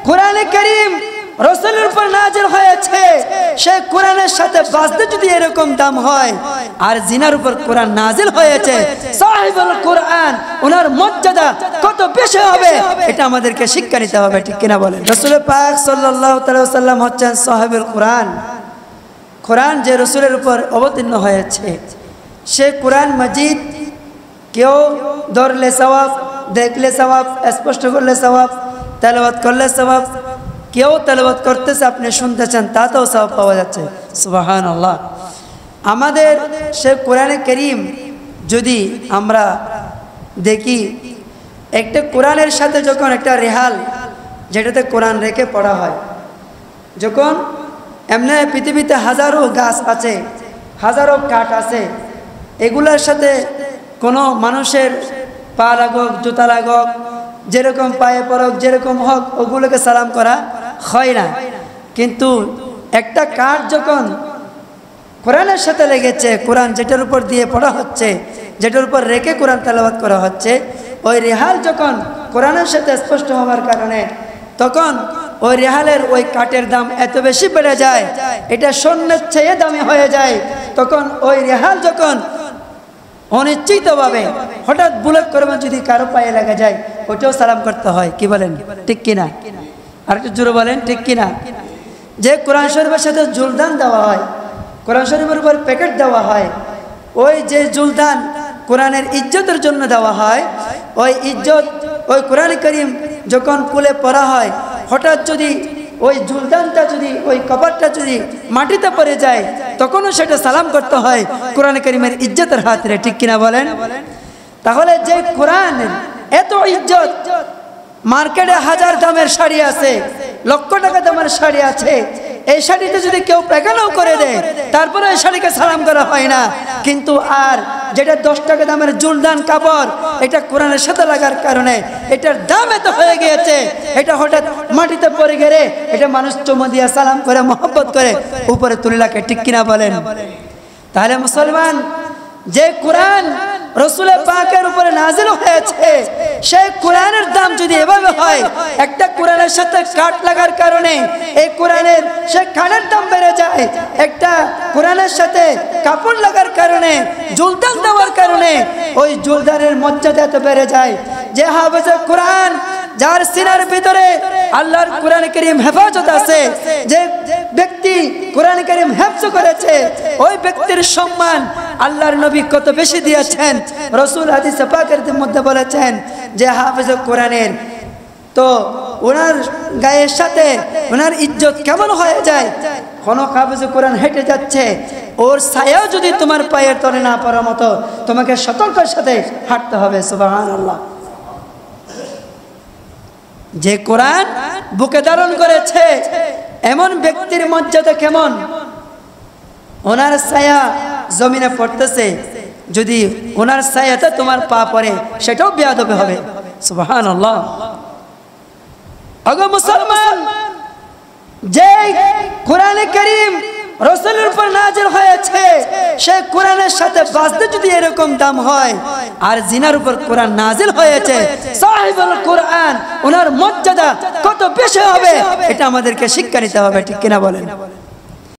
কোরআনে কারীম রাসূলের উপর নাযিল হয়েছে, সেই কোরআনের সাথে বাজতে যদি এরকম দাম হয়, আর জিনার উপর কোরআন নাযিল হয়েছে, সাহিবুল কোরআন ওনার মর্যাদা কত বেশি হবে এটা আমাদেরকে শিক্ষা নিতে হবে, ঠিক কিনা বলেন? রাসূল পাক সাল্লাল্লাহু তাআলা সাল্লাম হচ্ছেন সাহিবুল কোরআন। কোরআন যে রাসূলের উপর অবতীর্ণ হয়েছে, সে কোরআন মাজিদ কেউ ধরলে সওয়াব, দেখলে সওয়াব, স্পষ্ট করলে সওয়াব, তেলাওয়াত করলে সওয়াব, কেউ তেলাওয়াত করতেছে আপনি শুনতেছেন তাতেও সওয়াব পাওয়া যাচ্ছে। সুবহানাল্লাহ। আমাদের সে কোরআনে কারীম যদি আমরা দেখি, একটা কোরআনের সাথে যখন একটা রেহাল যেটাতে কোরআন রেখে পড়া হয়, যখন এমনি পৃথিবীতে হাজারো গাছ আছে, হাজারো কাঠ আছে, এগুলোর সাথে কোনো মানুষের পা লাগক, জুতা লাগক, যেরকম পায়ে পড়ক, যেরকম হোক, ওগুলোকে সালাম করা হয় না। কিন্তু একটা কাঠ যখন কোরআনের সাথে লেগেছে, কোরআন যেটার উপর দিয়ে পড়া হচ্ছে, যেটার উপর রেখে কোরআন তেলাওয়াত করা হচ্ছে, ওই রেহাল যখন কোরআনের সাথে স্পষ্ট হওয়ার কারণে তখন ওই রেহালের ওই কাঠের দাম এত বেশি বেড়ে যায়, এটা স্বর্ণের চেয়ে দামি হয়ে যায়। তখন ওই রেহাল যখন অনিশ্চিতভাবে হঠাৎ বুলেট করে যদি কারো পায়ে লেগে যায়, ওটাও সালাম করতে হয়। কি বলেন, ঠিক কিনা? আর একটু জোরে বলেন, ঠিক কিনা? যে কোরআন শরীফের সাথে জুলদান দেওয়া হয়, কোরআন শরীফের উপর প্যাকেট দেওয়া হয়, ওই যে জুলদান কোরআনের ইজ্জতের জন্য দেওয়া হয়, ওই ইজ্জত ওই কোরআন কারীম যখন কুলে পড়া হয়, হঠাৎ যদি ওই জুলদানটা যদি ওই কপারটা যদি মাটিতে পড়ে যায়, তখনও সেটা সালাম করতে হয় কোরআন কারীমের ইজ্জতের হাতে, ঠিক কিনা বলেন? তাহলে যে কোরআন এত ইজ্জত, মার্কেটে হাজার দামের শাড়ি আছে, লক্ষ টাকা দামের শাড়ি আছে, এই শাড়িতে যদি কেউ পেকানাও করে দেয়, তারপরে এই শাড়িকে সালাম করা হয় না। কিন্তু আর যেটা 10 টাকা দামের জুলদান কাপড়, এটা কোরআনের সাথে লাগার কারণে এটার দাম এত হয়ে গিয়েছে, এটা হঠাৎ মাটিতে পড়ে গেলে এটা মানুষ চুমু দিয়ে সালাম করে, মহব্বত করে উপরে তুলে রাখে, ঠিক কিনা বলেন? তাহলে মুসলমান, যে কোরআন রাসূল পাকের উপরে নাযিল হয়েছে, সেই কোরআনের দাম যদি এভাবে হয়, একটা কোরআনের সাথে কাঠ লাগার কারণে এই কোরআনের সেই কাঠের দাম বেড়ে যায়, একটা কোরআনের সাথে কাপড় লাগার কারণে, জুলদান দেওয়ার কারণে ওই জুলদানের মর্যাদা এত বেড়ে যায়। যে হাফেজে কোরআন, যার সিনার ভিতরে আল্লাহর কোরআন কারীম হেফাজত আছে, যে ব্যক্তি কোরআন কারীম হেফজ করেছে, ওই ব্যক্তির সম্মান আল্লাহর নবী কত বেশি দিয়েছেন। রাসূল হাদিসে পাকের মধ্যে বলেছেন যে হাফেজে কোরআনের তো ওনার গায়ের সাথে ওনার ইজ্জত কেমন হয়ে যায়। কোন হাফেজে কোরআন হেঁটে যাচ্ছে, ওর ছায়া যদি তোমার পায়ের তলে না পড়ার মতো, তোমাকে সতর্কের সাথে হাঁটতে হবে। সুবহানাল্লাহ। যে কোরআন বুকে ধারণ করেছে, এমন ব্যক্তির মর্যাদা কেমন, ওনার ছায়া জমিনে পড়তেছে, যদি ওনার ছায়াতে তোমার পা পড়ে, সেটাও বেয়াদবি হবে। সুবহানাল্লাহ। ওগো মুসলমান, যে কোরআনে কারীম রাসূলের উপর নাযিল হয়েছে, সেই কোরআনের সাথে বাজতে যদি এরকম দাম হয়, আর জিনার উপর কোরআন নাযিল হয়েছে, সাহিবুল কোরআন ওনার মর্যাদা কত বেশি হবে এটা আমাদেরকে শিক্ষা নিতে হবে, ঠিক কিনা বলেন?